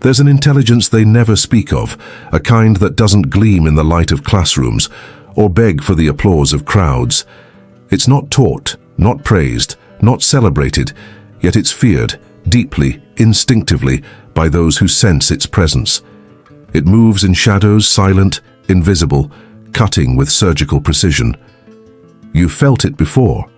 There's an intelligence they never speak of, a kind that doesn't gleam in the light of classrooms or beg for the applause of crowds. It's not taught, not praised, not celebrated, yet it's feared, deeply, instinctively, by those who sense its presence. It moves in shadows, silent, invisible, cutting with surgical precision. You've felt it before.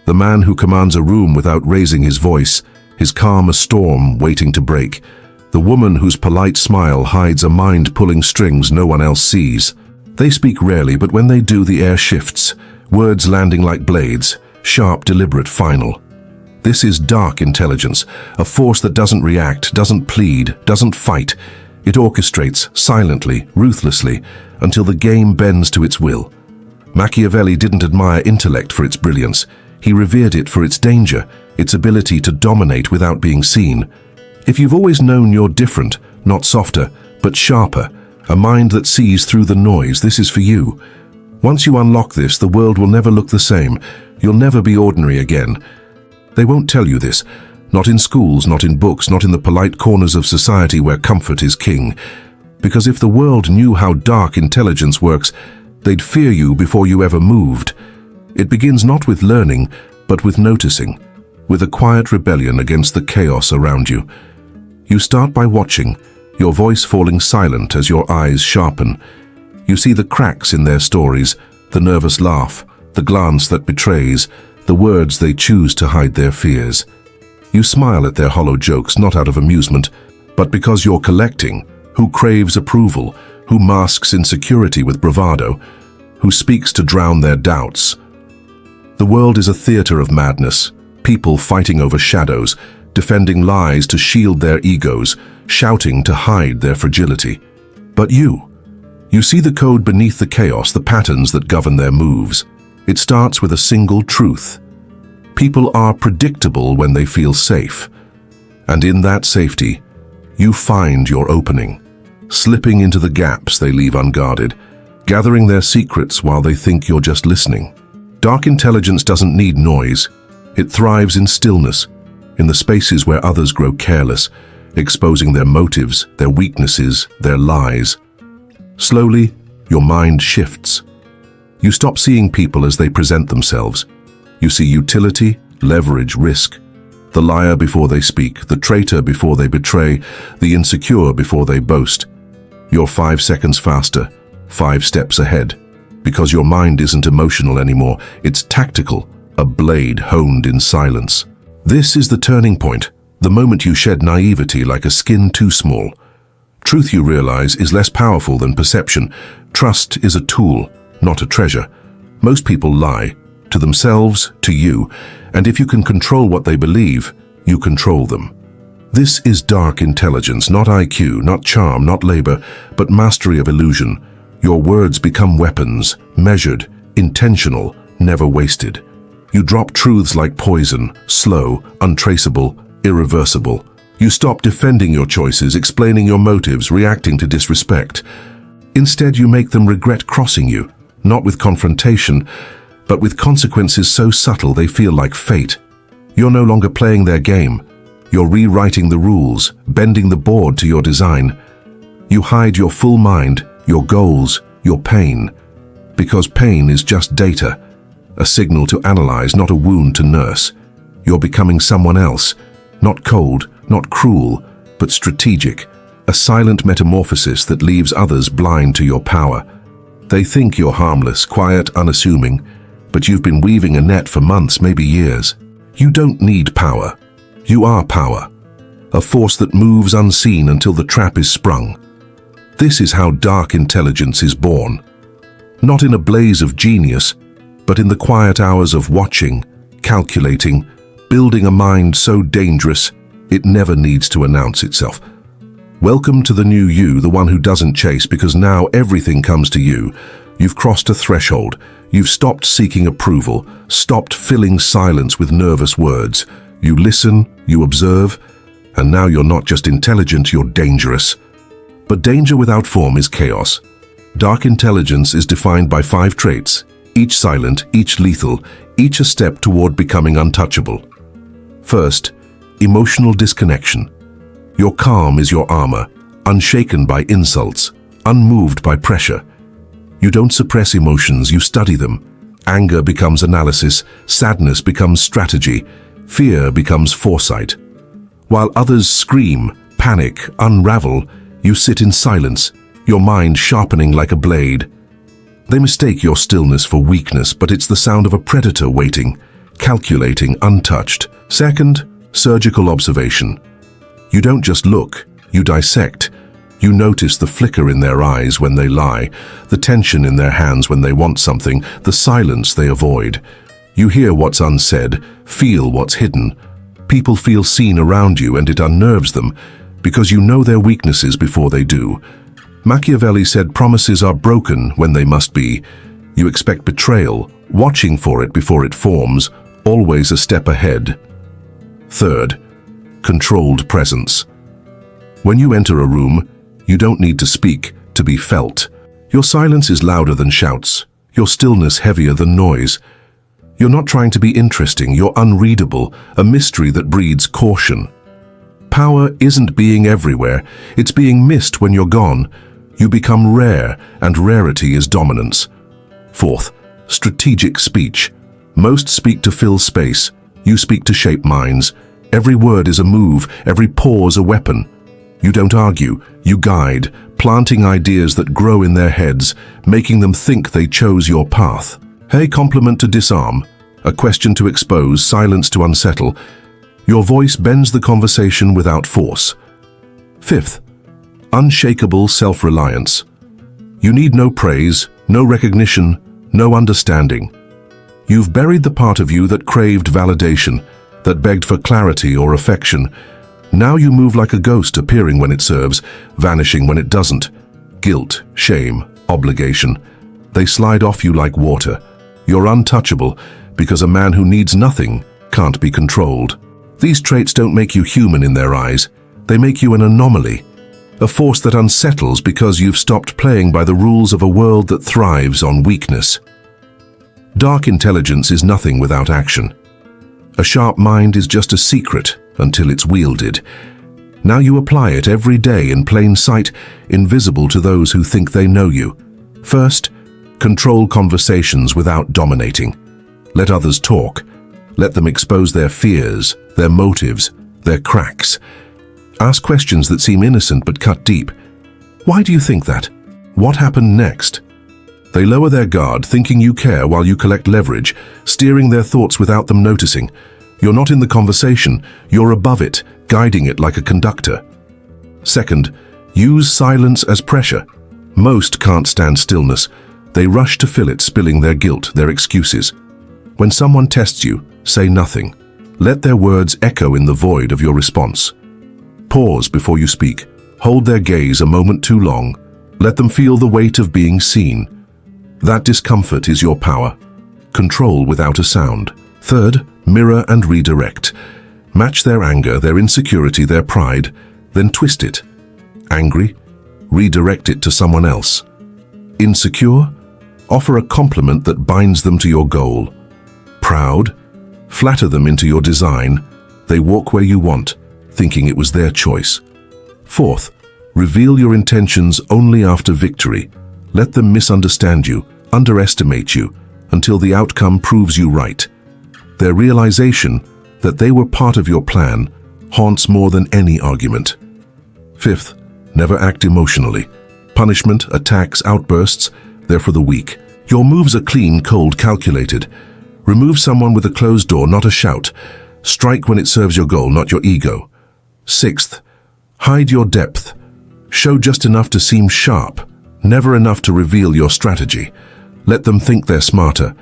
The man who commands a room without raising his voice, his calm a storm waiting to break. The woman whose polite smile hides a mind pulling strings no one else sees. They speak rarely, but when they do, the air shifts, words landing like blades, sharp, deliberate, final. This is dark intelligence, a force that doesn't react, doesn't plead, doesn't fight. It orchestrates, silently, ruthlessly, until the game bends to its will. Machiavelli didn't admire intellect for its brilliance. He revered it for its danger, its ability to dominate without being seen. If you've always known you're different, not softer, but sharper, a mind that sees through the noise, this is for you. Once you unlock this, the world will never look the same. You'll never be ordinary again. They won't tell you this. Not in schools, not in books, not in the polite corners of society where comfort is king. Because if the world knew how dark intelligence works, they'd fear you before you ever moved. It begins not with learning, but with noticing, with a quiet rebellion against the chaos around you. You start by watching, your voice falling silent as your eyes sharpen. You see the cracks in their stories, the nervous laugh, the glance that betrays, the words they choose to hide their fears. You smile at their hollow jokes, not out of amusement, but because you're collecting who craves approval, who masks insecurity with bravado, who speaks to drown their doubts. The world is a theater of madness, people fighting over shadows, defending lies to shield their egos, shouting to hide their fragility. But you see the code beneath the chaos, the patterns that govern their moves. It starts with a single truth. People are predictable when they feel safe. And in that safety, you find your opening, slipping into the gaps they leave unguarded, gathering their secrets while they think you're just listening. Dark intelligence doesn't need noise. It thrives in stillness, in the spaces where others grow careless, exposing their motives, their weaknesses, their lies. Slowly, your mind shifts. You stop seeing people as they present themselves. You see utility, leverage, risk. The liar before they speak, the traitor before they betray, the insecure before they boast. You're 5 seconds faster, 5 steps ahead. Because your mind isn't emotional anymore, it's tactical, a blade honed in silence. This is the turning point, the moment you shed naivety like a skin too small. Truth, you realize, is less powerful than perception. Trust is a tool, not a treasure. Most people lie, to themselves, to you, and if you can control what they believe, you control them. This is dark intelligence, not IQ, not charm, not labor, but mastery of illusion. Your words become weapons, measured, intentional, never wasted. You drop truths like poison, slow, untraceable, irreversible. You stop defending your choices, explaining your motives, reacting to disrespect. Instead, you make them regret crossing you, not with confrontation, but with consequences so subtle they feel like fate. You're no longer playing their game. You're rewriting the rules, bending the board to your design. You hide your full mind, your goals, your pain. Because pain is just data, a signal to analyze, not a wound to nurse. You're becoming someone else, not cold, not cruel, but strategic, a silent metamorphosis that leaves others blind to your power. They think you're harmless, quiet, unassuming, but you've been weaving a net for months, maybe years. You don't need power. You are power, a force that moves unseen until the trap is sprung. This is how dark intelligence is born. Not in a blaze of genius, but in the quiet hours of watching, calculating, building a mind so dangerous it never needs to announce itself. Welcome to the new you, the one who doesn't chase, because now everything comes to you. You've crossed a threshold. You've stopped seeking approval, stopped filling silence with nervous words. You listen, you observe, and now you're not just intelligent, you're dangerous. But danger without form is chaos. Dark intelligence is defined by 5 traits, each silent, each lethal, each a step toward becoming untouchable. First, emotional disconnection. Your calm is your armor, unshaken by insults, unmoved by pressure. You don't suppress emotions, you study them. Anger becomes analysis, sadness becomes strategy, fear becomes foresight. While others scream, panic, unravel, you sit in silence, your mind sharpening like a blade. They mistake your stillness for weakness, but it's the sound of a predator waiting, calculating, untouched. Second, surgical observation. You don't just look, you dissect. You notice the flicker in their eyes when they lie, the tension in their hands when they want something, the silence they avoid. You hear what's unsaid, feel what's hidden. People feel seen around you and it unnerves them, because you know their weaknesses before they do. Machiavelli said promises are broken when they must be. You expect betrayal, watching for it before it forms, always a step ahead. Third, controlled presence. When you enter a room, you don't need to speak to be felt. Your silence is louder than shouts, your stillness heavier than noise. You're not trying to be interesting, you're unreadable, a mystery that breeds caution. Power isn't being everywhere, it's being missed when you're gone. You become rare, and rarity is dominance. Fourth, strategic speech. Most speak to fill space, you speak to shape minds. Every word is a move, every pause a weapon. You don't argue, you guide, planting ideas that grow in their heads, making them think they chose your path. A compliment to disarm, a question to expose, silence to unsettle. Your voice bends the conversation without force. Fifth, unshakable self-reliance. You need no praise, no recognition, no understanding. You've buried the part of you that craved validation, that begged for clarity or affection. Now you move like a ghost, appearing when it serves, vanishing when it doesn't. Guilt, shame, obligation. They slide off you like water. You're untouchable because a man who needs nothing can't be controlled. These traits don't make you human in their eyes. They make you an anomaly, a force that unsettles because you've stopped playing by the rules of a world that thrives on weakness. Dark intelligence is nothing without action. A sharp mind is just a secret until it's wielded. Now you apply it every day in plain sight, invisible to those who think they know you. First, control conversations without dominating. Let others talk. Let them expose their fears, their motives, their cracks. Ask questions that seem innocent but cut deep. Why do you think that? What happened next? They lower their guard, thinking you care while you collect leverage, steering their thoughts without them noticing. You're not in the conversation, you're above it, guiding it like a conductor. Second, use silence as pressure. Most can't stand stillness. They rush to fill it, spilling their guilt, their excuses. When someone tests you, say nothing. Let their words echo in the void of your response. Pause before you speak. Hold their gaze a moment too long. Let them feel the weight of being seen. That discomfort is your power. Control without a sound. Third, mirror and redirect. Match their anger, their insecurity, their pride, then twist it. Angry? Redirect it to someone else. Insecure? Offer a compliment that binds them to your goal. Proud? Flatter them into your design. They walk where you want, thinking it was their choice. Fourth, reveal your intentions only after victory. Let them misunderstand you, underestimate you, until the outcome proves you right. Their realization that they were part of your plan haunts more than any argument. Fifth, never act emotionally. Punishment, attacks, outbursts, they're for the weak. Your moves are clean, cold, calculated. Remove someone with a closed door, not a shout. Strike when it serves your goal, not your ego. Sixth, hide your depth. Show just enough to seem sharp, never enough to reveal your strategy. Let them think they're smarter.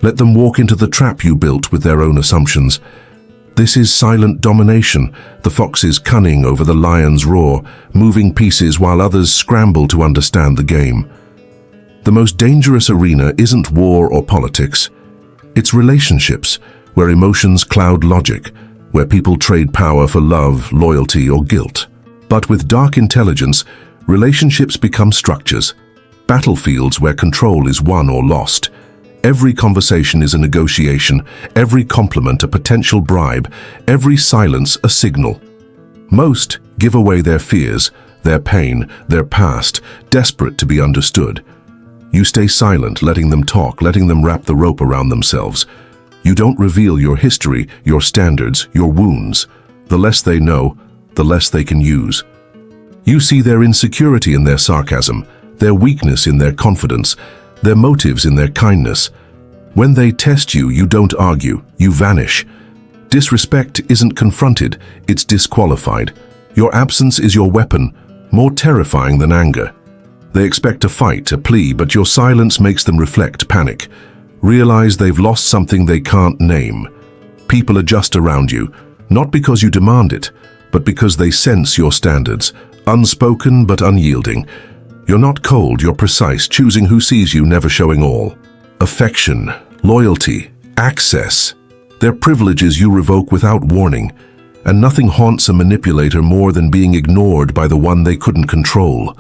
Let them walk into the trap you built with their own assumptions. This is silent domination, the fox's cunning over the lion's roar, moving pieces while others scramble to understand the game. The most dangerous arena isn't war or politics. It's relationships, where emotions cloud logic, where people trade power for love, loyalty, or guilt. But with dark intelligence, relationships become structures, battlefields where control is won or lost. Every conversation is a negotiation, every compliment a potential bribe, every silence a signal. Most give away their fears, their pain, their past, desperate to be understood. You stay silent, letting them talk, letting them wrap the rope around themselves. You don't reveal your history, your standards, your wounds. The less they know, the less they can use. You see their insecurity in their sarcasm, their weakness in their confidence, their motives in their kindness. When they test you, you don't argue, you vanish. Disrespect isn't confronted, it's disqualified. Your absence is your weapon, more terrifying than anger. They expect a fight, a plea, but your silence makes them reflect, panic. Realize they've lost something they can't name. People adjust around you, not because you demand it, but because they sense your standards, unspoken but unyielding. You're not cold, you're precise, choosing who sees you, never showing all. Affection, loyalty, access. They're privileges you revoke without warning, and nothing haunts a manipulator more than being ignored by the one they couldn't control.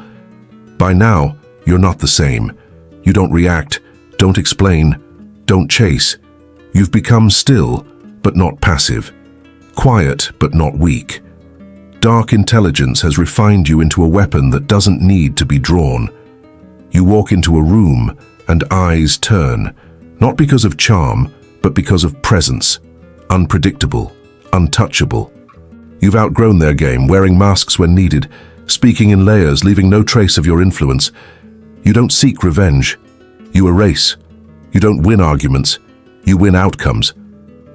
By now, you're not the same. You don't react, don't explain, don't chase. You've become still, but not passive. Quiet, but not weak. Dark intelligence has refined you into a weapon that doesn't need to be drawn. You walk into a room, and eyes turn, not because of charm, but because of presence. Unpredictable, untouchable. You've outgrown their game, wearing masks when needed, speaking in layers, leaving no trace of your influence. You don't seek revenge. You erase. You don't win arguments. You win outcomes.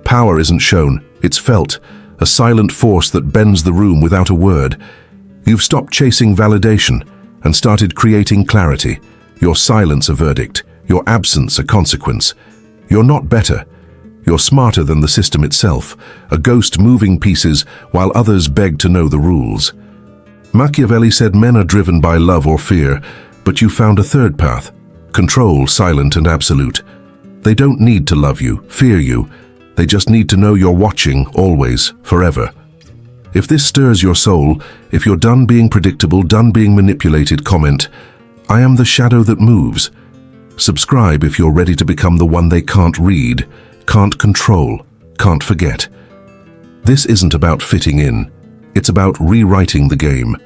Power isn't shown, it's felt, a silent force that bends the room without a word. You've stopped chasing validation and started creating clarity. Your silence a verdict, your absence a consequence. You're not better. You're smarter than the system itself, a ghost moving pieces while others beg to know the rules. Machiavelli said men are driven by love or fear, but you found a third path. Control, silent and absolute. They don't need to love you, fear you. They just need to know you're watching, always, forever. If this stirs your soul, if you're done being predictable, done being manipulated, comment, "I am the shadow that moves." Subscribe if you're ready to become the one they can't read, can't control, can't forget. This isn't about fitting in. It's about rewriting the game.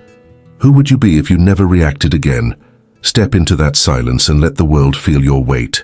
Who would you be if you never reacted again? Step into that silence and let the world feel your weight.